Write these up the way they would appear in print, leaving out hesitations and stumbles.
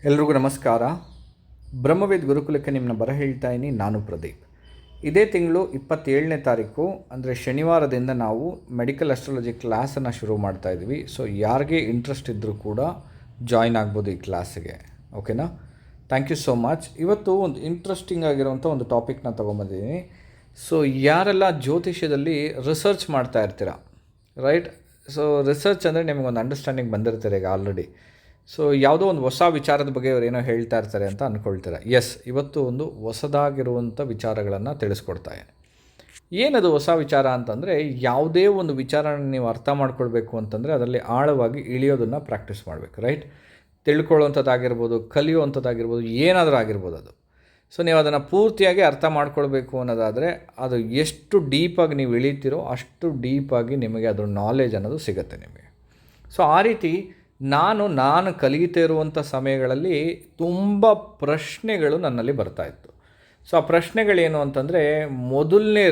ಎಲ್ರಿಗೂ ನಮಸ್ಕಾರ. ಬ್ರಹ್ಮವೇದ್ ಗುರುಕುಲಕ್ಕೆ ನಿಮ್ಮನ್ನ ಹೇಳ್ತಾ ಇದ್ದೀನಿ. ನಾನು ಪ್ರದೀಪ್. ಇದೇ ತಿಂಗಳು 27ನೇ ತಾರೀಕು ಅಂದರೆ ಶನಿವಾರದಿಂದ ನಾವು ಮೆಡಿಕಲ್ ಅಸ್ಟ್ರಾಲಜಿ ಕ್ಲಾಸನ್ನು ಶುರು ಮಾಡ್ತಾ ಇದ್ವಿ. ಸೊ ಯಾರಿಗೆ ಇಂಟ್ರೆಸ್ಟ್ ಇದ್ದರೂ ಕೂಡ ಜಾಯ್ನ್ ಆಗ್ಬೋದು ಈ ಕ್ಲಾಸಿಗೆ. ಓಕೆನಾ? Thank you so much. ಇವತ್ತು ಒಂದು ಇಂಟ್ರೆಸ್ಟಿಂಗ್ ಆಗಿರುವಂಥ ಒಂದು ಟಾಪಿಕ್ನ ತೊಗೊಂಬಂದಿದ್ದೀನಿ. ಸೊ ಯಾರೆಲ್ಲ ಜ್ಯೋತಿಷ್ಯದಲ್ಲಿ ರಿಸರ್ಚ್ ಮಾಡ್ತಾ ಇರ್ತೀರ, ರೈಟ್? ಸೊ ರಿಸರ್ಚ್ ಅಂದರೆ ನಿಮಗೊಂದು ಅಂಡರ್ಸ್ಟ್ಯಾಂಡಿಂಗ್ ಬಂದಿರ್ತಾರೆ ಈಗ ಆಲ್ರೆಡಿ. ಸೊ ಯಾವುದೋ ಒಂದು ಹೊಸ ವಿಚಾರದ ಬಗ್ಗೆ ಅವ್ರು ಏನೋ ಹೇಳ್ತಾ ಇರ್ತಾರೆ ಅಂತ ಅಂದ್ಕೊಳ್ತಾರೆ. ಎಸ್, ಇವತ್ತು ಒಂದು ಹೊಸದಾಗಿರುವಂಥ ವಿಚಾರಗಳನ್ನು ತಿಳಿಸ್ಕೊಡ್ತಾರೆ. ಏನದು ಹೊಸ ವಿಚಾರ ಅಂತಂದರೆ, ಯಾವುದೇ ಒಂದು ವಿಚಾರನ ನೀವು ಅರ್ಥ ಮಾಡ್ಕೊಳ್ಬೇಕು ಅಂತಂದರೆ ಅದರಲ್ಲಿ ಆಳವಾಗಿ ಇಳಿಯೋದನ್ನು ಪ್ರಾಕ್ಟೀಸ್ ಮಾಡಬೇಕು, ರೈಟ್? ತಿಳ್ಕೊಳ್ಳೋವಂಥದ್ದಾಗಿರ್ಬೋದು, ಕಲಿಯುವಂಥದ್ದಾಗಿರ್ಬೋದು, ಏನಾದರೂ ಆಗಿರ್ಬೋದು ಅದು. ಸೊ ನೀವು ಅದನ್ನು ಪೂರ್ತಿಯಾಗಿ ಅರ್ಥ ಮಾಡ್ಕೊಳ್ಬೇಕು ಅನ್ನೋದಾದರೆ ಅದು ಎಷ್ಟು ಡೀಪಾಗಿ ನೀವು ಇಳಿತೀರೋ ಅಷ್ಟು ಡೀಪಾಗಿ ನಿಮಗೆ ಅದರ ನಾಲೆಜ್ ಅನ್ನೋದು ಸಿಗುತ್ತೆ ನಿಮಗೆ. ಸೊ ಆ ರೀತಿ ನಾನು ಕಲಿಯುತ್ತಾ ಇರುವಂಥ ಸಮಯಗಳಲ್ಲಿ ತುಂಬ ಪ್ರಶ್ನೆಗಳು ನನ್ನಲ್ಲಿ ಬರ್ತಾಯಿತ್ತು. ಸೊ ಆ ಪ್ರಶ್ನೆಗಳೇನು ಅಂತಂದರೆ, ಮೊದಲನೇ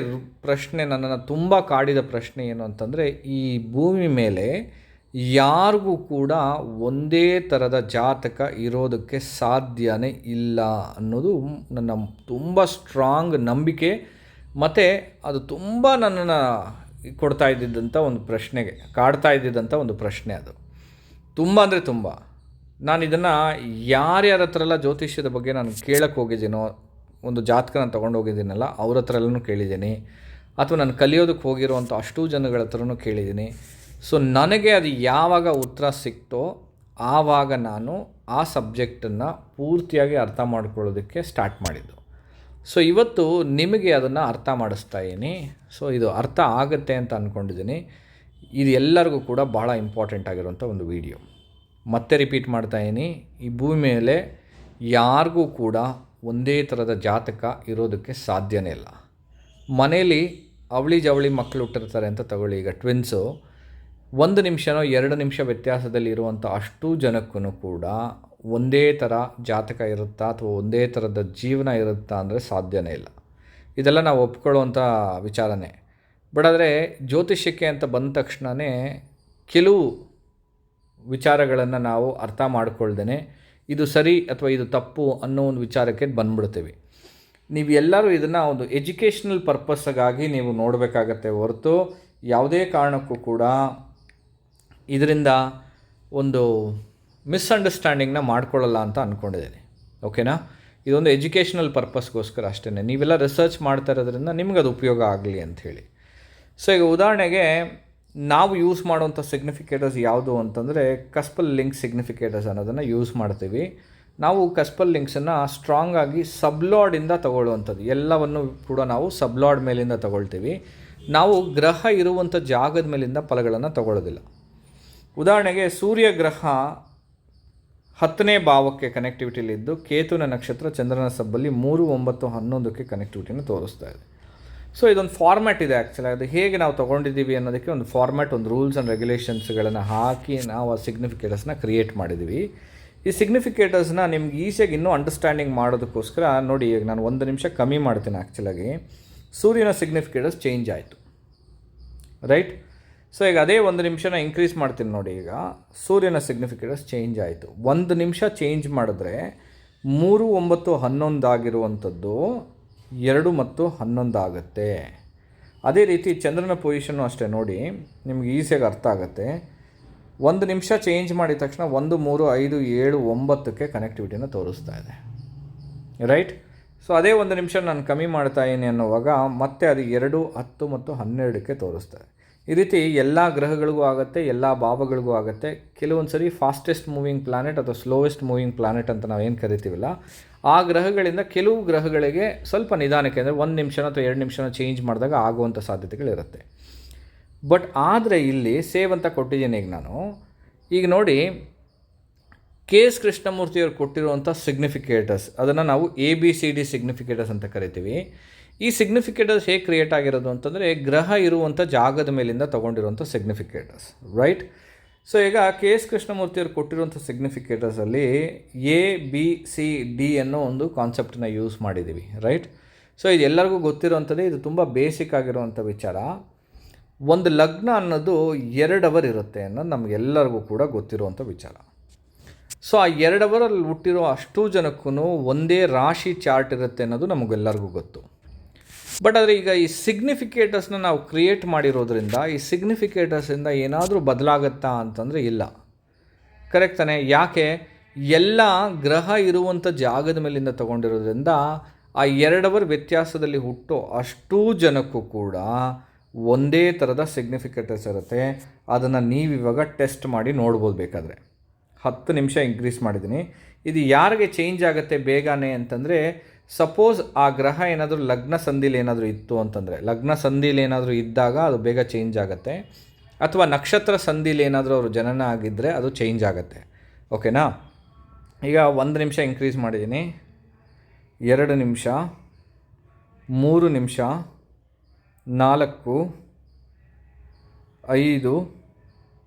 ಪ್ರಶ್ನೆ, ನನ್ನನ್ನು ತುಂಬ ಕಾಡಿದ ಪ್ರಶ್ನೆ ಏನು ಅಂತಂದರೆ, ಈ ಭೂಮಿ ಮೇಲೆ ಯಾರಿಗೂ ಕೂಡ ಒಂದೇ ಥರದ ಜಾತಕ ಇರೋದಕ್ಕೆ ಸಾಧ್ಯನೇ ಇಲ್ಲ ಅನ್ನೋದು ನನ್ನ ತುಂಬ ಸ್ಟ್ರಾಂಗ್ ನಂಬಿಕೆ. ಮತ್ತು ಅದು ತುಂಬ ನನ್ನನ್ನು ಕೊಡ್ತಾ ಇದ್ದಿದ್ದಂಥ ಒಂದು ಪ್ರಶ್ನೆಗೆ ಕಾಡ್ತಾ ಇದ್ದಿದ್ದಂಥ ಒಂದು ಪ್ರಶ್ನೆ ಅದು. ತುಂಬ ಅಂದರೆ ತುಂಬ. ನಾನು ಇದನ್ನು ಯಾರ್ಯಾರ ಹತ್ರ ಎಲ್ಲ ಜ್ಯೋತಿಷ್ಯದ ಬಗ್ಗೆ ನಾನು ಕೇಳಕ್ಕೆ ಹೋಗಿದ್ದೀನೋ, ಒಂದು ಜಾತಕ ನಾನು ತೊಗೊಂಡು ಹೋಗಿದ್ದೀನಲ್ಲ ಅವ್ರ ಹತ್ರ ಎಲ್ಲನೂ ಕೇಳಿದ್ದೀನಿ, ಅಥವಾ ನಾನು ಕಲಿಯೋದಕ್ಕೆ ಹೋಗಿರೋವಂಥ ಅಷ್ಟೂ ಜನಗಳ ಹತ್ರನೂ ಕೇಳಿದ್ದೀನಿ. ಸೊ ನನಗೆ ಅದು ಯಾವಾಗ ಉತ್ತರ ಸಿಕ್ತೋ ಆವಾಗ ನಾನು ಆ ಸಬ್ಜೆಕ್ಟನ್ನು ಪೂರ್ತಿಯಾಗಿ ಅರ್ಥ ಮಾಡ್ಕೊಳ್ಳೋದಕ್ಕೆ ಸ್ಟಾರ್ಟ್ ಮಾಡಿದ್ದು. ಸೊ ಇವತ್ತು ನಿಮಗೆ ಅದನ್ನು ಅರ್ಥ ಮಾಡಿಸ್ತಾ ಇದ್ದೀನಿ. ಸೊ ಇದು ಅರ್ಥ ಆಗುತ್ತೆ ಅಂತ ಅಂದ್ಕೊಂಡಿದ್ದೀನಿ. ಇದು ಎಲ್ಲರಿಗೂ ಕೂಡ ಭಾಳ ಇಂಪಾರ್ಟೆಂಟ್ ಆಗಿರುವಂಥ ಒಂದು ವಿಡಿಯೋ. ಮತ್ತೆ ರಿಪೀಟ್ ಮಾಡ್ತಾಯಿದ್ದೀನಿ, ಈ ಭೂಮಿ ಮೇಲೆ ಯಾರಿಗೂ ಕೂಡ ಒಂದೇ ಥರದ ಜಾತಕ ಇರೋದಕ್ಕೆ ಸಾಧ್ಯನೇ ಇಲ್ಲ. ಮನೇಲಿ ಅವಳಿ ಜವಳಿ ಮಕ್ಕಳು ಹುಟ್ಟಿರ್ತಾರೆ ಅಂತ ತಗೊಳ್ಳಿ, ಈಗ ಟ್ವಿನ್ಸು, 1 ನಿಮಿಷನೋ 2 ನಿಮಿಷ ವ್ಯತ್ಯಾಸದಲ್ಲಿ ಇರುವಂಥ ಅಷ್ಟೂ ಜನಕ್ಕೂ ಕೂಡ ಒಂದೇ ಥರ ಜಾತಕ ಇರುತ್ತಾ ಅಥವಾ ಒಂದೇ ಥರದ ಜೀವನ ಇರುತ್ತಾ ಅಂದರೆ ಸಾಧ್ಯನೇ ಇಲ್ಲ. ಇದೆಲ್ಲ ನಾವು ಒಪ್ಕೊಳ್ಳುವಂಥ ವಿಚಾರನೇ. ಬಟ್ ಆದರೆ ಜ್ಯೋತಿಷ್ಯಕ್ಕೆ ಅಂತ ಬಂದ ತಕ್ಷಣವೇ ಕೆಲವು ವಿಚಾರಗಳನ್ನು ನಾವು ಅರ್ಥ ಮಾಡ್ಕೊಳ್ದೇ ಇದು ಸರಿ ಅಥವಾ ಇದು ತಪ್ಪು ಅನ್ನೋ ಒಂದು ವಿಚಾರಕ್ಕೆ ಬಂದುಬಿಡ್ತೀವಿ. ನೀವು ಎಲ್ಲರೂ ಇದನ್ನು ಒಂದು ಎಜುಕೇಷ್ನಲ್ ಪರ್ಪಸ್ಗಾಗಿ ನೀವು ನೋಡಬೇಕಾಗತ್ತೆ ಹೊರತು ಯಾವುದೇ ಕಾರಣಕ್ಕೂ ಕೂಡ ಇದರಿಂದ ಒಂದು ಮಿಸ್ಅಂಡರ್ಸ್ಟ್ಯಾಂಡಿಂಗ್ನ ಮಾಡ್ಕೊಳ್ಳಲ್ಲ ಅಂತ ಅಂದ್ಕೊಂಡಿದ್ದೀನಿ. ಓಕೆನಾ? ಇದೊಂದು ಎಜುಕೇಷ್ನಲ್ ಪರ್ಪಸ್ಗೋಸ್ಕರ ಅಷ್ಟೇ. ನೀವೆಲ್ಲ ರಿಸರ್ಚ್ ಮಾಡ್ತಾ ಇರೋದ್ರಿಂದ ನಿಮ್ಗೆ ಅದು ಉಪಯೋಗ ಆಗಲಿ ಅಂಥೇಳಿ. ಸೊ ಈಗ ಉದಾಹರಣೆಗೆ ನಾವು ಯೂಸ್ ಮಾಡುವಂಥ ಸಿಗ್ನಿಫಿಕೇಟರ್ಸ್ ಯಾವುದು ಅಂತಂದರೆ, ಕಸ್ಪಲ್ ಲಿಂಕ್ ಸಿಗ್ನಿಫಿಕೇಟರ್ಸ್ ಅನ್ನೋದನ್ನು ಯೂಸ್ ಮಾಡ್ತೀವಿ. ನಾವು ಕಸ್ಪಲ್ ಲಿಂಕ್ಸನ್ನು ಸ್ಟ್ರಾಂಗ್ ಆಗಿ ಸಬ್ಲಾರ್ಡಿಂದ ತಗೊಳ್ಳುವಂಥದ್ದು, ಎಲ್ಲವನ್ನು ಕೂಡ ನಾವು ಸಬ್ಲಾರ್ಡ್ ಮೇಲಿಂದ ತಗೊಳ್ತೀವಿ. ನಾವು ಗ್ರಹ ಇರುವಂಥ ಜಾಗದ ಮೇಲಿಂದ ಫಲಗಳನ್ನು ತಗೊಳ್ಳೋದಿಲ್ಲ. ಉದಾಹರಣೆಗೆ ಸೂರ್ಯ ಗ್ರಹ 10ನೇ ಭಾವಕ್ಕೆ ಕನೆಕ್ಟಿವಿಟಿಲಿದ್ದು ಕೇತುನ ನಕ್ಷತ್ರ ಚಂದ್ರನ ಸಬ್ಬಲ್ಲಿ 3, 9, 11ಕ್ಕೆ ಕನೆಕ್ಟಿವಿಟಿನ ತೋರಿಸ್ತಾ ಇದೆ. ಸೊ ಇದೊಂದು ಫಾರ್ಮ್ಯಾಟ್ ಇದೆ ಆ್ಯಕ್ಚುಲಿ. ಅದು ಹೇಗೆ ನಾವು ತೊಗೊಂಡಿದ್ದೀವಿ ಅನ್ನೋದಕ್ಕೆ ಒಂದು ಫಾರ್ಮ್ಯಾಟ್, ಒಂದು ರೂಲ್ಸ್ ಆ್ಯಂಡ್ ರೆಗ್ಯುಲೇಷನ್ಸ್ಗಳನ್ನು ಹಾಕಿ ನಾವು ಆ ಸಿಗ್ನಿಫಿಕೇಟರ್ಸ್ನ ಕ್ರಿಯೇಟ್ ಮಾಡಿದ್ದೀವಿ. ಈ ಸಿಗ್ನಿಫಿಕೇಟರ್ಸ್ನ ನಿಮ್ಗೆ ಈಸಿಯಾಗಿ ಇನ್ನೂ ಅಂಡರ್ಸ್ಟ್ಯಾಂಡಿಂಗ್ ಮಾಡೋದಕ್ಕೋಸ್ಕರ ನೋಡಿ, ಈಗ ನಾನು 1 ನಿಮಿಷ ಕಮ್ಮಿ ಮಾಡ್ತೀನಿ. ಆ್ಯಕ್ಚುಲಾಗಿ ಸೂರ್ಯನ ಸಿಗ್ನಿಫಿಕೇಟರ್ಸ್ ಚೇಂಜ್ ಆಯಿತು, ರೈಟ್? ಸೊ ಈಗ ಅದೇ 1 ನಿಮಿಷನ ಇನ್ಕ್ರೀಸ್ ಮಾಡ್ತೀನಿ ನೋಡಿ. ಈಗ ಸೂರ್ಯನ ಸಿಗ್ನಿಫಿಕೇಟರ್ಸ್ ಚೇಂಜ್ ಆಯಿತು. 1 ನಿಮಿಷ ಚೇಂಜ್ ಮಾಡಿದ್ರೆ 3, 9, 11 ಆಗಿರುವಂಥದ್ದು 2 ಮತ್ತು 11 ಆಗುತ್ತೆ. ಅದೇ ರೀತಿ ಚಂದ್ರನ ಪೊಸಿಷನ್ನು ಅಷ್ಟೇ ನೋಡಿ, ನಿಮ್ಗೆ ಈಸಿಯಾಗಿ ಅರ್ಥ ಆಗುತ್ತೆ. 1 ನಿಮಿಷ ಚೇಂಜ್ ಮಾಡಿದ ತಕ್ಷಣ 1, 3, 5, 7, 9ಕ್ಕೆ ಕನೆಕ್ಟಿವಿಟಿನ ತೋರಿಸ್ತಾ ಇದೆ, ರೈಟ್? ಸೊ ಅದೇ 1 ನಿಮಿಷ ನಾನು ಕಮ್ಮಿ ಮಾಡ್ತಾಯಿದ್ದೀನಿ ಅನ್ನೋವಾಗ ಮತ್ತೆ ಅದು 2, 10 ಮತ್ತು 12ಕ್ಕೆ ತೋರಿಸ್ತಾರೆ. ಈ ರೀತಿ ಎಲ್ಲ ಗ್ರಹಗಳಿಗೂ ಆಗುತ್ತೆ, ಎಲ್ಲ ಭಾವಗಳಿಗೂ ಆಗುತ್ತೆ. ಕೆಲವೊಂದು ಸರಿ ಫಾಸ್ಟೆಸ್ಟ್ ಮೂವಿಂಗ್ ಪ್ಲಾನೆಟ್ ಅಥವಾ ಸ್ಲೋವೆಸ್ಟ್ ಮೂವಿಂಗ್ ಪ್ಲಾನೆಟ್ ಅಂತ ನಾವು ಏನು ಕರಿತೀವಲ್ಲ, ಆ ಗ್ರಹಗಳಿಂದ ಕೆಲವು ಗ್ರಹಗಳಿಗೆ ಸ್ವಲ್ಪ ನಿಧಾನಕ್ಕೆ, ಅಂದರೆ 1 ನಿಮಿಷನ ಅಥವಾ 2 ನಿಮಿಷನ ಚೇಂಜ್ ಮಾಡಿದಾಗ ಆಗುವಂಥ ಸಾಧ್ಯತೆಗಳಿರುತ್ತೆ. ಬಟ್ ಆದರೆ ಇಲ್ಲಿ ಸೇವ್ ಅಂತ ಕೊಟ್ಟಿದ್ದೀನಿ ಈಗ ನೋಡಿ, ಕೆ ಎಸ್ ಕೃಷ್ಣಮೂರ್ತಿಯವರು ಕೊಟ್ಟಿರುವಂಥ ಸಿಗ್ನಿಫಿಕೇಟರ್ಸ್, ಅದನ್ನು ನಾವು ABCD ಸಿಗ್ನಿಫಿಕೇಟರ್ಸ್ ಅಂತ ಕರಿತೀವಿ. ಈ ಸಿಗ್ನಿಫಿಕೇಟರ್ಸ್ ಹೇಗೆ ಕ್ರಿಯೇಟ್ ಆಗಿರೋದು ಅಂತಂದರೆ, ಗ್ರಹ ಇರುವಂಥ ಜಾಗದ ಮೇಲಿಂದ ತೊಗೊಂಡಿರುವಂಥ ಸಿಗ್ನಿಫಿಕೇಟರ್ಸ್, ರೈಟ್? ಸೊ ಈಗ ಕೆ ಎಸ್ ಕೃಷ್ಣಮೂರ್ತಿಯವರು ಕೊಟ್ಟಿರುವಂಥ ಸಿಗ್ನಿಫಿಕೇಟರ್ಸಲ್ಲಿ ABCD ಅನ್ನೋ ಒಂದು ಕಾನ್ಸೆಪ್ಟನ್ನ ಯೂಸ್ ಮಾಡಿದ್ದೀವಿ, ರೈಟ್? ಸೊ ಇದು ಎಲ್ಲರಿಗೂ ಗೊತ್ತಿರೋವಂಥದ್ದೇ. ಇದು ತುಂಬ ಬೇಸಿಕ್ ಆಗಿರುವಂಥ ವಿಚಾರ. ಒಂದು ಲಗ್ನ ಅನ್ನೋದು 2 ಅವರ್ ಇರುತ್ತೆ ಅನ್ನೋದು ನಮಗೆಲ್ಲರಿಗೂ ಕೂಡ ಗೊತ್ತಿರುವಂಥ ವಿಚಾರ. ಸೊ ಆ 2 ಅವರಲ್ಲಿ ಹುಟ್ಟಿರೋ ಅಷ್ಟೂ ಜನಕ್ಕೂ ಒಂದೇ ರಾಶಿ ಚಾರ್ಟ್ ಇರುತ್ತೆ ಅನ್ನೋದು ನಮಗೆಲ್ಲರಿಗೂ ಗೊತ್ತು. ಬಟ್ ಆದರೆ ಈಗ ಈ ಸಿಗ್ನಿಫಿಕೇಟರ್ಸ್ನ ನಾವು ಕ್ರಿಯೇಟ್ ಮಾಡಿರೋದ್ರಿಂದ ಈ ಸಿಗ್ನಿಫಿಕೇಟರ್ಸಿಂದ ಏನಾದರೂ ಬದಲಾಗತ್ತಾ ಅಂತಂದರೆ ಇಲ್ಲ. ಕರೆಕ್ಟ್ ತಾನೆ? ಯಾಕೆ? ಎಲ್ಲ ಗ್ರಹ ಇರುವಂಥ ಜಾಗದ ಮೇಲಿಂದ ತೊಗೊಂಡಿರೋದ್ರಿಂದ ಆ 2 ಅವರ್ ವ್ಯತ್ಯಾಸದಲ್ಲಿ ಹುಟ್ಟೋ ಅಷ್ಟೂ ಜನಕ್ಕೂ ಕೂಡ ಒಂದೇ ಥರದ ಸಿಗ್ನಿಫಿಕೇಟರ್ಸ್ ಇರುತ್ತೆ. ಅದನ್ನು ನೀವಿವಾಗ ಟೆಸ್ಟ್ ಮಾಡಿ ನೋಡ್ಬೋದು. ಬೇಕಾದರೆ 10 ನಿಮಿಷ ಇನ್ಕ್ರೀಸ್ ಮಾಡಿದ್ದೀನಿ. ಇದು ಯಾರಿಗೆ ಚೇಂಜ್ ಆಗುತ್ತೆ ಬೇಗನೆ ಅಂತಂದರೆ, ಸಪೋಸ್ ಆ ಗ್ರಹ ಏನಾದರೂ ಲಗ್ನ ಸಂಧಿಲಿ ಏನಾದರೂ ಇತ್ತು ಅಂತಂದರೆ, ಲಗ್ನ ಸಂಧಿಲಿ ಏನಾದರೂ ಇದ್ದಾಗ ಅದು ಬೇಗ ಚೇಂಜ್ ಆಗುತ್ತೆ. ಅಥವಾ ನಕ್ಷತ್ರ ಸಂಧಿಲಿ ಏನಾದರೂ ಅವರು ಜನನ ಆಗಿದ್ದರೆ ಅದು ಚೇಂಜ್ ಆಗುತ್ತೆ. ಓಕೆನಾ? ಈಗ 1 ನಿಮಿಷ ಇನ್ಕ್ರೀಸ್ ಮಾಡಿದ್ದೀನಿ, 2 ನಿಮಿಷ, 3 ನಿಮಿಷ, 4, 5,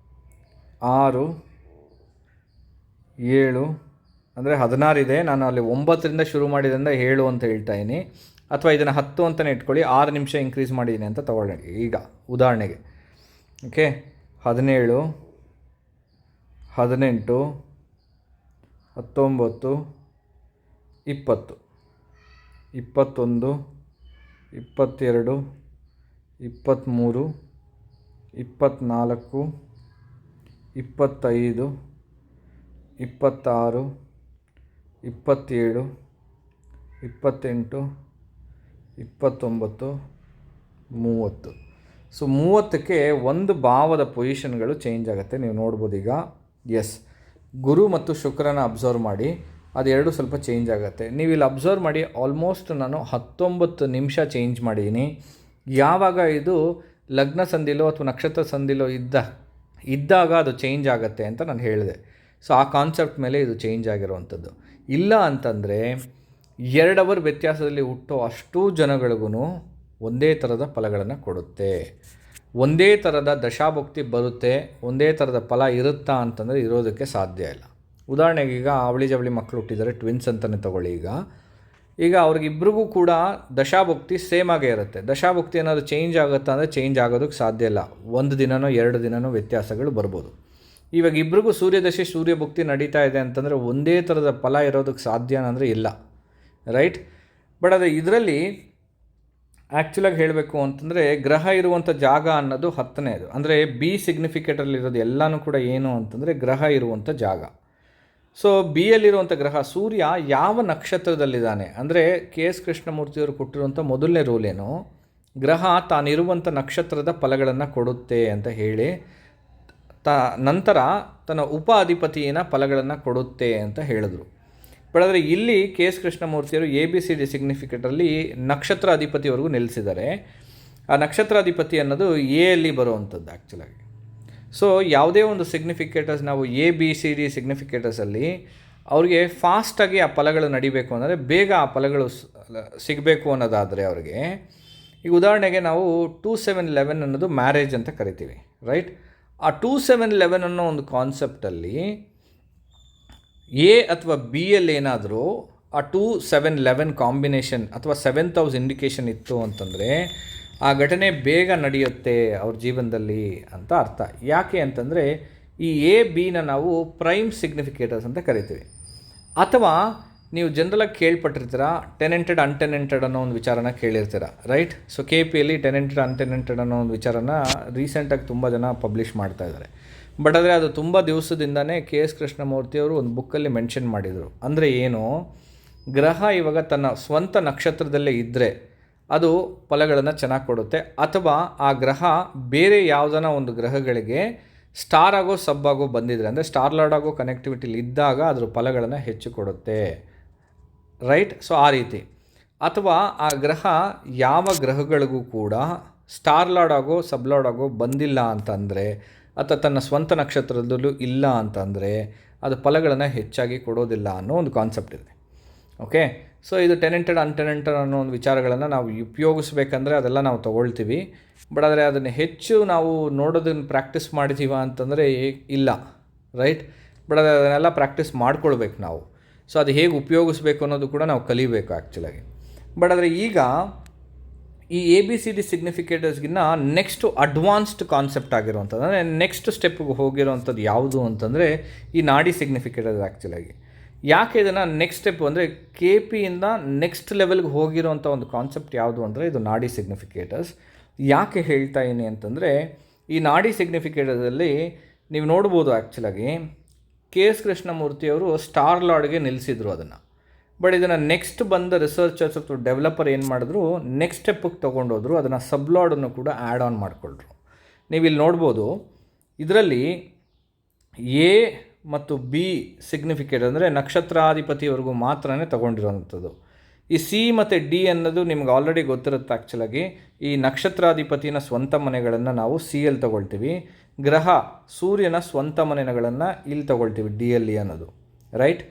6, 7 ಅಂದರೆ 16 ಇದೆ. ನಾನು ಅಲ್ಲಿ 9ರಿಂದ ಶುರು ಮಾಡಿದ್ರಿಂದ 7 ಅಂತ ಹೇಳ್ತಾ ಇದ್ದೀನಿ. ಅಥವಾ ಇದನ್ನು 10 ಅಂತಲೇ ಇಟ್ಕೊಳ್ಳಿ. 6 ನಿಮಿಷ ಇನ್ಕ್ರೀಸ್ ಮಾಡಿದ್ದೀನಿ ಅಂತ ತಗೊಳ್ಳಿ ಈಗ ಉದಾಹರಣೆಗೆ. ಓಕೆ, 17, 18, 19, 20, 21, 22, 23, 24, 25, 26, 27, 28, 29, 30. ಸೊ 30ಕ್ಕೆ ಒಂದು ಭಾವದ ಪೊಸಿಷನ್ಗಳು ಚೇಂಜ್ ಆಗುತ್ತೆ. ನೀವು ನೋಡ್ಬೋದು ಈಗ. ಎಸ್, ಗುರು ಮತ್ತು ಶುಕ್ರನ ಅಬ್ಸರ್ವ್ ಮಾಡಿ, ಅದೆರಡು ಸ್ವಲ್ಪ ಚೇಂಜ್ ಆಗುತ್ತೆ. ನೀವು ಇಲ್ಲಿ ಅಬ್ಸರ್ವ್ ಮಾಡಿ, ಆಲ್ಮೋಸ್ಟ್ ನಾನು 19 ನಿಮಿಷ ಚೇಂಜ್ ಮಾಡಿದ್ದೀನಿ. ಯಾವಾಗ ಇದು ಲಗ್ನ ಸಂಧಿಲೋ ಅಥವಾ ನಕ್ಷತ್ರ ಸಂಧಿಲೋ ಇದ್ದಾಗ ಅದು ಚೇಂಜ್ ಆಗುತ್ತೆ ಅಂತ ನಾನು ಹೇಳಿದೆ. ಸೊ ಆ ಕಾನ್ಸೆಪ್ಟ್ ಮೇಲೆ ಇದು ಚೇಂಜ್ ಆಗಿರುವಂಥದ್ದು. ಇಲ್ಲ ಅಂತಂದರೆ 2 ಅವರ್ ವ್ಯತ್ಯಾಸದಲ್ಲಿ ಹುಟ್ಟೋ ಅಷ್ಟೂ ಜನಗಳಿಗೂ ಒಂದೇ ಥರದ ಫಲಗಳನ್ನು ಕೊಡುತ್ತೆ. ಒಂದೇ ಥರದ ದಶಾಭುಕ್ತಿ ಬರುತ್ತೆ. ಒಂದೇ ಥರದ ಫಲ ಇರುತ್ತಾ ಅಂತಂದರೆ ಇರೋದಕ್ಕೆ ಸಾಧ್ಯ ಇಲ್ಲ. ಉದಾಹರಣೆಗೆ ಈಗ ಅವಳಿ ಜವಳಿ ಮಕ್ಕಳು ಹುಟ್ಟಿದ್ದಾರೆ, ಟ್ವಿನ್ಸ್ ಅಂತಲೇ ತಗೊಳ್ಳಿ. ಈಗ ಅವ್ರಿಗಿಬ್ರಿಗೂ ಕೂಡ ದಶಾಭುಕ್ತಿ ಸೇಮ್ ಆಗೇ ಇರುತ್ತೆ. ದಶಾಭುಕ್ತಿ ಏನಾದರೂ ಚೇಂಜ್ ಆಗುತ್ತಾ ಅಂದರೆ ಚೇಂಜ್ ಆಗೋದಕ್ಕೆ ಸಾಧ್ಯ ಇಲ್ಲ. 1 ದಿನನೋ 2 ದಿನನೋ ವ್ಯತ್ಯಾಸಗಳು ಬರ್ಬೋದು. ಇವಾಗ ಇಬ್ರಿಗೂ ಸೂರ್ಯದಶೆ ಸೂರ್ಯಭುಕ್ತಿ ನಡೀತಾ ಇದೆ ಅಂತಂದರೆ ಒಂದೇ ಥರದ ಫಲ ಇರೋದಕ್ಕೆ ಸಾಧ್ಯ ಅಂದರೆ ಇಲ್ಲ, ರೈಟ್? ಬಟ್ ಅದು ಇದರಲ್ಲಿ ಆ್ಯಕ್ಚುಲಾಗಿ ಹೇಳಬೇಕು ಅಂತಂದರೆ ಗ್ರಹ ಇರುವಂಥ ಜಾಗ ಅನ್ನೋದು 10ನೇದು. ಅಂದರೆ ಬಿ ಸಿಗ್ನಿಫಿಕೇಟರ್ಲಿರೋದು ಎಲ್ಲನೂ ಕೂಡ ಏನು ಅಂತಂದರೆ ಗ್ರಹ ಇರುವಂಥ ಜಾಗ. ಸೊ ಬಿ ಯಲ್ಲಿರುವಂಥ ಗ್ರಹ ಸೂರ್ಯ ಯಾವ ನಕ್ಷತ್ರದಲ್ಲಿದ್ದಾನೆ ಅಂದರೆ KS ಕೃಷ್ಣಮೂರ್ತಿಯವರು ಕೊಟ್ಟಿರುವಂಥ ಮೊದಲನೇ ರೂಲೇನು, ಗ್ರಹ ತಾನಿರುವಂಥ ನಕ್ಷತ್ರದ ಫಲಗಳನ್ನು ಕೊಡುತ್ತೆ ಅಂತ ಹೇಳಿ ನಂತರ ತನ್ನ ಉಪ ಅಧಿಪತಿಯ ಫಲಗಳನ್ನು ಕೊಡುತ್ತೆ ಅಂತ ಹೇಳಿದ್ರು. ಬಟ್ ಆದರೆ ಇಲ್ಲಿ KS ಕೃಷ್ಣಮೂರ್ತಿಯವರು ABCD ಸಿಗ್ನಿಫಿಕೇಟಲ್ಲಿ ನಕ್ಷತ್ರ ಅಧಿಪತಿವರೆಗೂ ನಿಲ್ಲಿಸಿದ್ದಾರೆ. ಆ ನಕ್ಷತ್ರಾಧಿಪತಿ ಅನ್ನೋದು ಎಲ್ಲಿ ಬರುವಂಥದ್ದು ಆ್ಯಕ್ಚುಲಾಗಿ. ಸೊ ಯಾವುದೇ ಒಂದು ಸಿಗ್ನಿಫಿಕೇಟರ್ಸ್ ನಾವು ABCD ಸಿಗ್ನಿಫಿಕೇಟರ್ಸಲ್ಲಿ ಅವ್ರಿಗೆ ಫಾಸ್ಟಾಗಿ ಆ ಫಲಗಳು ನಡಿಬೇಕು ಅಂದರೆ ಬೇಗ ಆ ಫಲಗಳು ಸಿಗಬೇಕು ಅನ್ನೋದಾದರೆ ಅವ್ರಿಗೆ, ಈಗ ಉದಾಹರಣೆಗೆ ನಾವು 2711 ಅನ್ನೋದು ಮ್ಯಾರೇಜ್ ಅಂತ ಕರಿತೀವಿ, ರೈಟ್? ಆ 2711 ಅನ್ನೋ ಒಂದು ಕಾನ್ಸೆಪ್ಟಲ್ಲಿ ಎ ಅಥವಾ ಬಿ ಯಲ್ಲಿ ಏನಾದರೂ ಆ 2711 ಕಾಂಬಿನೇಷನ್ ಅಥವಾ 7th ಹೌಸ್ ಇಂಡಿಕೇಷನ್ ಇತ್ತು ಅಂತಂದರೆ ಆ ಘಟನೆ ಬೇಗ ನಡೆಯುತ್ತೆ ಅವ್ರ ಜೀವನದಲ್ಲಿ ಅಂತ ಅರ್ಥ. ಯಾಕೆ ಅಂತಂದರೆ ಈ A-Bನ ನಾವು ಪ್ರೈಮ್ ಸಿಗ್ನಿಫಿಕೇಟರ್ಸ್ ಅಂತ ಕರಿತೀವಿ. ಅಥವಾ ನೀವು ಜನರಲಾಗಿ ಕೇಳ್ಪಟ್ಟಿರ್ತೀರ ಟೆನೆಂಟೆಡ್ ಅನ್ಟೆನೆಂಟೆಡ್ ಅನ್ನೋ ಒಂದು ವಿಚಾರನ ಕೇಳಿರ್ತೀರ, ರೈಟ್? ಸೊ KPಯಲ್ಲಿ ಟೆನೆಂಟೆಡ್ ಅನ್ಟೆನೆಂಟೆಡ್ ಅನ್ನೋ ಒಂದು ವಿಚಾರನ ರೀಸೆಂಟಾಗಿ ತುಂಬ ಜನ ಪಬ್ಲಿಷ್ ಮಾಡ್ತಾ ಇದ್ದಾರೆ. ಬಟ್ ಆದರೆ ಅದು ತುಂಬ ದಿವಸದಿಂದನೇ KS ಕೃಷ್ಣಮೂರ್ತಿಯವರು ಒಂದು ಬುಕ್ಕಲ್ಲಿ ಮೆನ್ಷನ್ ಮಾಡಿದರು. ಅಂದರೆ ಏನು, ಗ್ರಹ ಇವಾಗ ತನ್ನ ಸ್ವಂತ ನಕ್ಷತ್ರದಲ್ಲೇ ಇದ್ದರೆ ಅದು ಫಲಗಳನ್ನು ಚೆನ್ನಾಗಿ ಕೊಡುತ್ತೆ. ಅಥವಾ ಆ ಗ್ರಹ ಬೇರೆ ಯಾವುದನ್ನ ಒಂದು ಗ್ರಹಗಳಿಗೆ ಸ್ಟಾರ್ ಆಗೋ ಸಬ್ ಆಗೋ ಬಂದಿದ್ರೆ, ಅಂದರೆ ಸ್ಟಾರ್ ಲಾರ್ಡ್ ಆಗೋ ಕನೆಕ್ಟಿವಿಟಿಲಿ ಇದ್ದಾಗ ಅದ್ರ ಫಲಗಳನ್ನು ಹೆಚ್ಚು ಕೊಡುತ್ತೆ, ರೈಟ್? ಸೊ ಆ ರೀತಿ. ಅಥವಾ ಆ ಗ್ರಹ ಯಾವ ಗ್ರಹಗಳಿಗೂ ಕೂಡ ಸ್ಟಾರ್ ಲಾರ್ಡ್ ಆಗೋ ಸಬ್ ಲಾರ್ಡ್ ಆಗೋ ಬಂದಿಲ್ಲ ಅಂತಂದರೆ, ಅಥವಾ ತನ್ನ ಸ್ವಂತ ನಕ್ಷತ್ರದಲ್ಲೂ ಇಲ್ಲ ಅಂತಂದರೆ ಅದು ಫಲಗಳನ್ನು ಹೆಚ್ಚಾಗಿ ಕೊಡೋದಿಲ್ಲ ಅನ್ನೋ ಒಂದು ಕಾನ್ಸೆಪ್ಟ್ ಇದೆ. ಓಕೆ, ಸೊ ಇದು ಟೆನೆಂಟೆಡ್ ಅನ್ಟೆನೆಂಟೆಡ್ ಅನ್ನೋ ಒಂದು ವಿಚಾರಗಳನ್ನು ನಾವು ಉಪಯೋಗಿಸ್ಬೇಕಂದ್ರೆ ಅದೆಲ್ಲ ನಾವು ತೊಗೊಳ್ತೀವಿ. ಬಟ್ ಆದರೆ ಅದನ್ನು ಹೆಚ್ಚು ನಾವು ನೋಡೋದನ್ನು ಪ್ರಾಕ್ಟೀಸ್ ಮಾಡಿದ್ದೀವ ಅಂತಂದರೆ ಇಲ್ಲ, ರೈಟ್? ಬಟ್ ಅದನ್ನೆಲ್ಲ ಪ್ರಾಕ್ಟೀಸ್ ಮಾಡ್ಕೊಳ್ಬೇಕು ನಾವು. ಸೊ ಅದು ಹೇಗೆ ಉಪಯೋಗಿಸ್ಬೇಕು ಅನ್ನೋದು ಕೂಡ ನಾವು ಕಲಿಬೇಕು ಆ್ಯಕ್ಚುಲಾಗಿ. ಬಟ್ ಆದರೆ ಈಗ ಈ ABCD ಸಿಗ್ನಿಫಿಕೇಟರ್ಸ್ಗಿನ್ನ ನೆಕ್ಸ್ಟ್ ಅಡ್ವಾನ್ಸ್ಡ್ ಕಾನ್ಸೆಪ್ಟ್ ಆಗಿರುವಂಥದ್ದು, ಅಂದರೆ ನೆಕ್ಸ್ಟ್ ಸ್ಟೆಪ್ಗೆ ಹೋಗಿರೋವಂಥದ್ದು ಯಾವುದು ಅಂತಂದರೆ ಈ ನಾಡಿ ಸಿಗ್ನಿಫಿಕೇಟರ್ಸ್ ಆ್ಯಕ್ಚುಲಾಗಿ. ಯಾಕೆ ಇದನ್ನು ನೆಕ್ಸ್ಟ್ ಸ್ಟೆಪ್ ಅಂದರೆ KPಯಿಂದ ನೆಕ್ಸ್ಟ್ ಲೆವೆಲ್ಗೆ ಹೋಗಿರೋವಂಥ ಒಂದು ಕಾನ್ಸೆಪ್ಟ್ ಯಾವುದು ಅಂದರೆ ಇದು ನಾಡಿ ಸಿಗ್ನಿಫಿಕೇಟರ್ಸ್. ಯಾಕೆ ಹೇಳ್ತಾ ಇದ್ದೀನಿ ಅಂತಂದರೆ ಈ ನಾಡಿ ಸಿಗ್ನಿಫಿಕೇಟರ್ಸಲ್ಲಿ ನೀವು ನೋಡ್ಬೋದು ಆ್ಯಕ್ಚುಲಾಗಿ KS ಕೃಷ್ಣಮೂರ್ತಿಯವರು ಸ್ಟಾರ್ ಲಾರ್ಡ್ಗೆ ನಿಲ್ಲಿಸಿದ್ರು ಅದನ್ನು. ಬಟ್ ಇದನ್ನು ನೆಕ್ಸ್ಟ್ ಬಂದ ರಿಸರ್ಚರ್ಸ್ ಅಥವಾ ಡೆವಲಪರ್ ಏನು ಮಾಡಿದ್ರು, ನೆಕ್ಸ್ಟ್ ಸ್ಟೆಪ್ಪಿಗೆ ತೊಗೊಂಡೋದ್ರು, ಅದನ್ನು ಸಬ್ಲಾರ್ಡನ್ನು ಕೂಡ ಆ್ಯಡ್ ಆನ್ ಮಾಡಿಕೊಂಡ್ರು. ನೀವು ಇಲ್ಲಿ ನೋಡ್ಬೋದು ಇದರಲ್ಲಿ A ಮತ್ತು B ಸಿಗ್ನಿಫಿಕೇಟ್ ಅಂದರೆ ನಕ್ಷತ್ರಾಧಿಪತಿಯವರೆಗೂ ಮಾತ್ರನೇ ತೊಗೊಂಡಿರೋವಂಥದ್ದು. ಈ C ಮತ್ತು D ಅನ್ನೋದು ನಿಮ್ಗೆ ಆಲ್ರೆಡಿ ಗೊತ್ತಿರುತ್ತೆ ಆ್ಯಕ್ಚುಲಾಗಿ. ಈ ನಕ್ಷತ್ರಾಧಿಪತಿನ ಸ್ವಂತ ಮನೆಗಳನ್ನು ನಾವು CL ತೊಗೊಳ್ತೀವಿ, ಗ್ರಹ ಸೂರ್ಯನ ಸ್ವಂತ ಮನೆಗಳನ್ನು ಇಲ್ಲಿ ತೊಗೊಳ್ತೀವಿ DLE ಅನ್ನೋದು, ರೈಟ್.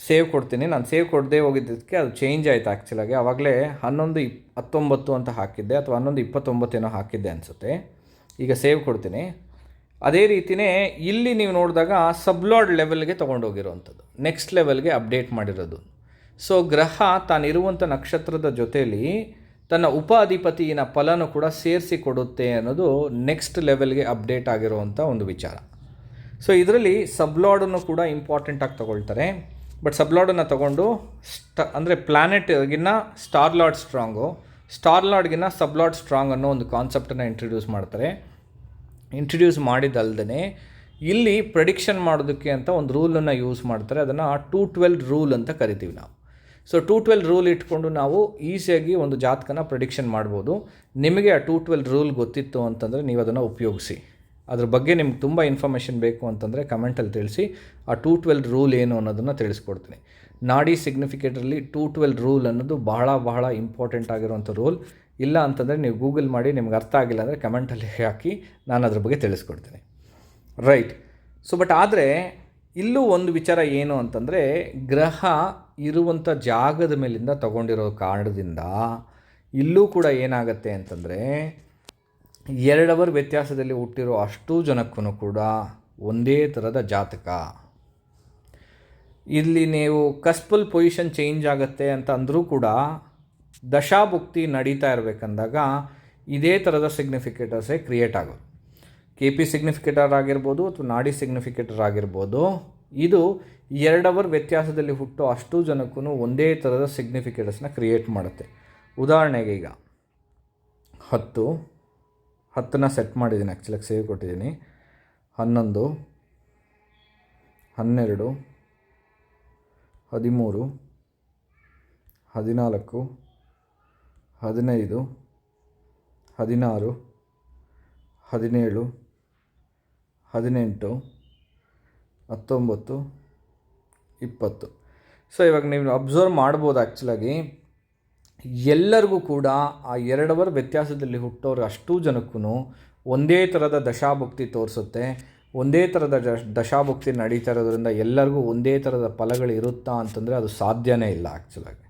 ಸೇವ್ ಕೊಡ್ತೀನಿ, ನಾನು ಸೇವ್ ಕೊಡದೆ ಹೋಗಿದ್ದಕ್ಕೆ ಅದು ಚೇಂಜ್ ಆಯಿತು ಆ್ಯಕ್ಚುಲಾಗಿ. ಆವಾಗಲೇ 11:19 ಅಂತ ಹಾಕಿದ್ದೆ ಅಥವಾ 11:29 ಏನೋ ಹಾಕಿದ್ದೆ ಅನಿಸುತ್ತೆ. ಈಗ ಸೇವ್ ಕೊಡ್ತೀನಿ. ಅದೇ ರೀತಿಯೇ ಇಲ್ಲಿ ನೀವು ನೋಡಿದಾಗ ಸಬ್ಲಾರ್ಡ್ ಲೆವೆಲ್ಗೆ ತೊಗೊಂಡೋಗಿರೋವಂಥದ್ದು, ನೆಕ್ಸ್ಟ್ ಲೆವೆಲ್ಗೆ ಅಪ್ಡೇಟ್ ಮಾಡಿರೋದು. ಸೊ ಗ್ರಹ ತಾನಿರುವಂಥ ನಕ್ಷತ್ರದ ಜೊತೆಯಲ್ಲಿ ತನ್ನ ಉಪ ಅಧಿಪತಿಯ ಫಲನೂ ಕೂಡ ಸೇರಿಸಿ ಕೊಡುತ್ತೆ ಅನ್ನೋದು ನೆಕ್ಸ್ಟ್ ಲೆವೆಲ್ಗೆ ಅಪ್ಡೇಟ್ ಆಗಿರುವಂಥ ಒಂದು ವಿಚಾರ. ಸೊ ಇದರಲ್ಲಿ ಸಬ್ಲಾರ್ಡನ್ನು ಕೂಡ ಇಂಪಾರ್ಟೆಂಟಾಗಿ ತೊಗೊಳ್ತಾರೆ. ಬಟ್ ಸಬ್ಲಾರ್ಡನ್ನು ತೊಗೊಂಡು ಅಂದರೆ ಪ್ಲ್ಯಾನೆಟ್ಗಿನ್ನ ಸ್ಟಾರ್ ಲಾರ್ಡ್ ಸ್ಟ್ರಾಂಗು, ಸ್ಟಾರ್ ಲಾರ್ಡ್ಗಿನ್ನ ಸಬ್ಲಾರ್ಡ್ ಸ್ಟ್ರಾಂಗ್ ಅನ್ನೋ ಒಂದು ಕಾನ್ಸೆಪ್ಟನ್ನು ಇಂಟ್ರಡ್ಯೂಸ್ ಮಾಡ್ತಾರೆ. ಇಂಟ್ರಡ್ಯೂಸ್ ಮಾಡಿದ್ದಲ್ದೇ ಇಲ್ಲಿ ಪ್ರೆಡಿಕ್ಷನ್ ಮಾಡೋದಕ್ಕೆ ಅಂತ ಒಂದು ರೂಲನ್ನು ಯೂಸ್ ಮಾಡ್ತಾರೆ. ಅದನ್ನು 212 ರೂಲ್ ಅಂತ ಕರಿತೀವಿ ನಾವು. ಸೊ 212 ರೂಲ್ ಇಟ್ಕೊಂಡು ನಾವು ಈಸಿಯಾಗಿ ಒಂದು ಜಾತಕನ ಪ್ರೆಡಿಕ್ಷನ್ ಮಾಡ್ಬೋದು. ನಿಮಗೆ ಆ 212 ರೂಲ್ ಗೊತ್ತಿತ್ತು ಅಂತಂದರೆ ನೀವು ಅದನ್ನು ಉಪಯೋಗಿಸಿ. ಅದ್ರ ಬಗ್ಗೆ ನಿಮ್ಗೆ ತುಂಬ ಇನ್ಫಾರ್ಮೇಷನ್ ಬೇಕು ಅಂತಂದರೆ ಕಮೆಂಟಲ್ಲಿ ತಿಳಿಸಿ. ಆ 212 ರೂಲ್ ಏನು ಅನ್ನೋದನ್ನು ತಿಳಿಸ್ಕೊಡ್ತೀನಿ. ನಾಡಿ ಸಿಗ್ನಿಫಿಕೇಟರಲ್ಲಿ 212 ರೂಲ್ ಅನ್ನೋದು ಬಹಳ ಬಹಳ ಇಂಪಾರ್ಟೆಂಟ್ ಆಗಿರುವಂಥ ರೂಲ್. ಇಲ್ಲ ಅಂತಂದರೆ ನೀವು ಗೂಗಲ್ ಮಾಡಿ, ನಿಮ್ಗೆ ಅರ್ಥ ಆಗಿಲ್ಲ ಅಂದರೆ ಕಮೆಂಟಲ್ಲಿ ಹಾಕಿ, ನಾನು ಅದ್ರ ಬಗ್ಗೆ ತಿಳಿಸ್ಕೊಡ್ತೀನಿ, ರೈಟ್. ಸೊ ಬಟ್ ಆದರೆ ಇಲ್ಲೂ ಒಂದು ವಿಚಾರ ಏನು ಅಂತಂದರೆ ಗ್ರಹ ಇರುವಂಥ ಜಾಗದ ಮೇಲಿಂದ ತಗೊಂಡಿರೋ ಕಾರಣದಿಂದ ಇಲ್ಲೂ ಕೂಡ ಏನಾಗುತ್ತೆ ಅಂತಂದರೆ 2 ಅವರ್ ವ್ಯತ್ಯಾಸದಲ್ಲಿ ಹುಟ್ಟಿರೋ ಅಷ್ಟೂ ಜನಕ್ಕೂ ಕೂಡ ಒಂದೇ ಥರದ ಜಾತಕ. ಇಲ್ಲಿ ನೀವು ಕಸ್ಪಲ್ ಪೊಸಿಷನ್ ಚೇಂಜ್ ಆಗುತ್ತೆ ಅಂತ ಅಂದರೂ ಕೂಡ ದಶಾಭುಕ್ತಿ ನಡೀತಾ ಇರಬೇಕಂದಾಗ ಇದೇ ಥರದ ಸಿಗ್ನಿಫಿಕೇಟರ್ಸೇ ಕ್ರಿಯೇಟ್ ಆಗೋದು. KP ಸಿಗ್ನಿಫಿಕೇಟರ್ ಆಗಿರ್ಬೋದು ಅಥವಾ ನಾಡಿ ಸಿಗ್ನಿಫಿಕೇಟರ್ ಆಗಿರ್ಬೋದು, ಇದು 2 ಅವರ್ ವ್ಯತ್ಯಾಸದಲ್ಲಿ ಹುಟ್ಟೋ ಅಷ್ಟೂ ಜನಕ್ಕೂ ಒಂದೇ ಥರದ ಸಿಗ್ನಿಫಿಕೇಟರ್ಸ್ನ ಕ್ರಿಯೇಟ್ ಮಾಡುತ್ತೆ. ಉದಾಹರಣೆಗೆ ಈಗ 10ನ ಸೆಟ್ ಮಾಡಿದ್ದೀನಿ, ಆ್ಯಕ್ಚುಲಾಗಿ ಸೇವ್ ಕೊಟ್ಟಿದ್ದೀನಿ. 11, 12, 13, 14, 15, 16, 17, 18, 19, 20. ಸೊ ಇವಾಗ ನೀವು ಅಬ್ಸರ್ವ್ ಮಾಡ್ಬೋದು ಆ್ಯಕ್ಚುಲಾಗಿ ಎಲ್ಲರಿಗೂ ಕೂಡ ಆ 2 ಅವರ್ ವ್ಯತ್ಯಾಸದಲ್ಲಿ ಹುಟ್ಟೋರು ಅಷ್ಟೂ ಜನಕ್ಕೂ ಒಂದೇ ಥರದ ದಶಾಭುಕ್ತಿ ತೋರಿಸುತ್ತೆ. ಒಂದೇ ಥರದ ದಶಾಭುಕ್ತಿ ನಡೀತಾ ಇರೋದ್ರಿಂದ ಎಲ್ಲರಿಗೂ ಒಂದೇ ಥರದ ಫಲಗಳು ಇರುತ್ತಾ ಅಂತಂದರೆ ಅದು ಸಾಧ್ಯನೇ ಇಲ್ಲ ಆ್ಯಕ್ಚುಲಾಗಿ.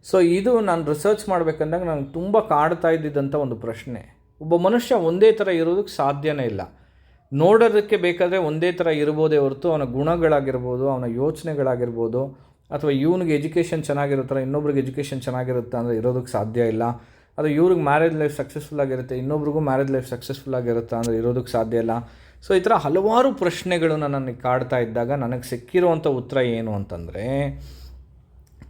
ಸೊ ಇದು ನಾನು ರಿಸರ್ಚ್ ಮಾಡಬೇಕಂದಾಗ ನನಗೆ ತುಂಬ ಕಾಡ್ತಾ ಇದ್ದಿದ್ದಂಥ ಒಂದು ಪ್ರಶ್ನೆ. ಒಬ್ಬ ಮನುಷ್ಯ ಒಂದೇ ಥರ ಇರೋದಕ್ಕೆ ಸಾಧ್ಯನೇ ಇಲ್ಲ. ನೋಡೋದಕ್ಕೆ ಬೇಕಾದರೆ ಒಂದೇ ಥರ ಇರ್ಬೋದೇ ಹೊರತು ಅವನ ಗುಣಗಳಾಗಿರ್ಬೋದು, ಅವನ ಯೋಚನೆಗಳಾಗಿರ್ಬೋದು, ಅಥವಾ ಇವನಿಗೆ ಎಜುಕೇಷನ್ ಚೆನ್ನಾಗಿರುತ್ತಲ್ಲ ಇನ್ನೊಬ್ರಿಗೆ ಎಜುಕೇಷನ್ ಚೆನ್ನಾಗಿರುತ್ತೆ ಅಂದರೆ ಇರೋದಕ್ಕೆ ಸಾಧ್ಯ ಇಲ್ಲ. ಅದು ಇವ್ರಿಗೆ ಮ್ಯಾರೇಜ್ ಲೈಫ್ ಸಕ್ಸಸ್ಫುಲ್ ಆಗಿರುತ್ತೆ, ಇನ್ನೊಬ್ರಿಗೂ ಮ್ಯಾರೇಜ್ ಲೈಫ್ ಸಕ್ಸಸ್ಫುಲ್ ಆಗಿರುತ್ತೆ ಅಂದರೆ ಇರೋದಕ್ಕೆ ಸಾಧ್ಯ ಇಲ್ಲ. ಸೊ ಈ ಥರ ಹಲವಾರು ಪ್ರಶ್ನೆಗಳು ನನಗೆ ಕಾಡ್ತಾ ಇದ್ದಾಗ ನನಗೆ ಸಿಕ್ಕಿರುವಂಥ ಉತ್ತರ ಏನು ಅಂತಂದರೆ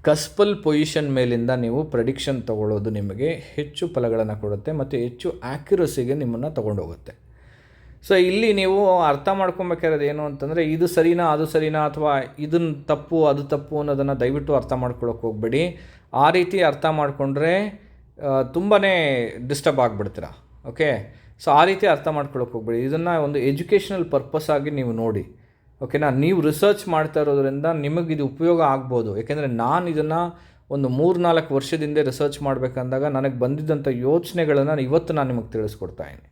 ಕಸ್ಪಲ್ ಪೊಸಿಷನ್ ಮೇಲಿಂದ ನೀವು ಪ್ರೆಡಿಕ್ಷನ್ ತೊಗೊಳ್ಳೋದು ನಿಮಗೆ ಹೆಚ್ಚು ಫಲಗಳನ್ನು ಕೊಡುತ್ತೆ ಮತ್ತು ಹೆಚ್ಚು ಆ್ಯಕ್ಯುರಸಿಗೆ ನಿಮ್ಮನ್ನು ತೊಗೊಂಡೋಗುತ್ತೆ. ಸೊ ಇಲ್ಲಿ ನೀವು ಅರ್ಥ ಮಾಡ್ಕೊಬೇಕಾಗಿರೋದು ಏನು ಅಂತಂದರೆ ಇದು ಸರಿನಾ ಅದು ಸರಿನಾ ಅಥವಾ ಇದನ್ನು ತಪ್ಪು ಅದು ತಪ್ಪು ಅನ್ನೋದನ್ನು ದಯವಿಟ್ಟು ಅರ್ಥ ಮಾಡ್ಕೊಳ್ಳೋಕೆ ಹೋಗಬೇಡಿ. ಆ ರೀತಿ ಅರ್ಥ ಮಾಡಿಕೊಂಡ್ರೆ ತುಂಬಾ ಡಿಸ್ಟರ್ಬ್ ಆಗಿಬಿಡ್ತೀರ. ಓಕೆ, ಸೊ ಆ ರೀತಿ ಅರ್ಥ ಮಾಡ್ಕೊಳ್ಳೋಕೆ ಹೋಗಬೇಡಿ. ಇದನ್ನು ಒಂದು ಎಜುಕೇಷನಲ್ ಪರ್ಪಸ್ ಆಗಿ ನೀವು ನೋಡಿ. ಓಕೆನಾ, ನೀವು ರಿಸರ್ಚ್ ಮಾಡ್ತಾ ಇರೋದ್ರಿಂದ ನಿಮಗಿದು ಉಪಯೋಗ ಆಗ್ಬೋದು. ಯಾಕೆಂದರೆ ನಾನು ಇದನ್ನು ಒಂದು 3-4 ವರ್ಷದಿಂದ ರಿಸರ್ಚ್ ಮಾಡಬೇಕಂದಾಗ ನನಗೆ ಬಂದಿದ್ದಂಥ ಯೋಚನೆಗಳನ್ನು ಇವತ್ತು ನಾನು ನಿಮಗೆ ತಿಳಿಸ್ಕೊಡ್ತಾಯಿದ್ದೀನಿ.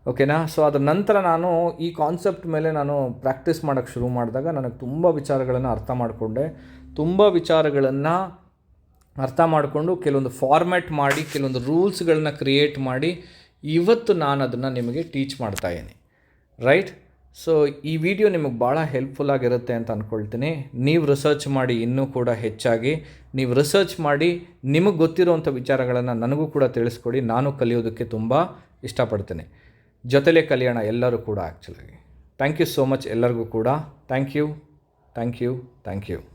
ಓಕೆನಾ, ಸೊ ಅದರ ನಂತರ ನಾನು ಈ ಕಾನ್ಸೆಪ್ಟ್ ಮೇಲೆ ನಾನು ಪ್ರಾಕ್ಟೀಸ್ ಮಾಡೋಕ್ಕೆ ಶುರು ಮಾಡಿದಾಗ ನನಗೆ ತುಂಬ ವಿಚಾರಗಳನ್ನು ಅರ್ಥ ಮಾಡಿಕೊಂಡೆ. ತುಂಬ ವಿಚಾರಗಳನ್ನು ಅರ್ಥ ಮಾಡಿಕೊಂಡು ಕೆಲವೊಂದು ಫಾರ್ಮ್ಯಾಟ್ ಮಾಡಿ ಕೆಲವೊಂದು ರೂಲ್ಸ್ಗಳನ್ನ ಕ್ರಿಯೇಟ್ ಮಾಡಿ ಇವತ್ತು ನಾನು ಅದನ್ನು ನಿಮಗೆ ಟೀಚ್ ಮಾಡ್ತಾಯಿದ್ದೀನಿ, ರೈಟ್. ಸೊ ಈ ವಿಡಿಯೋ ನಿಮಗೆ ಭಾಳ ಹೆಲ್ಪ್ಫುಲ್ ಆಗಿರುತ್ತೆ ಅಂತ ಅಂದ್ಕೊಳ್ತೀನಿ. ನೀವು ರಿಸರ್ಚ್ ಮಾಡಿ ಇನ್ನೂ ಕೂಡ ಹೆಚ್ಚಾಗಿ ನೀವು ರಿಸರ್ಚ್ ಮಾಡಿ ನಿಮಗೆ ಗೊತ್ತಿರುವಂಥ ವಿಚಾರಗಳನ್ನು ನನಗೂ ಕೂಡ ತಿಳಿಸ್ಕೊಡಿ. ನಾನು ಕಲಿಯೋದಕ್ಕೆ ತುಂಬ ಇಷ್ಟಪಡ್ತೇನೆ. ಜೊತೆಲೇ ಕಲಿಯೋಣ ಎಲ್ಲರೂ ಕೂಡ ಆ್ಯಕ್ಚುಲಾಗಿ. ಥ್ಯಾಂಕ್ ಯು ಸೋ ಮಚ್ ಎಲ್ಲರಿಗೂ ಕೂಡ. Thank you.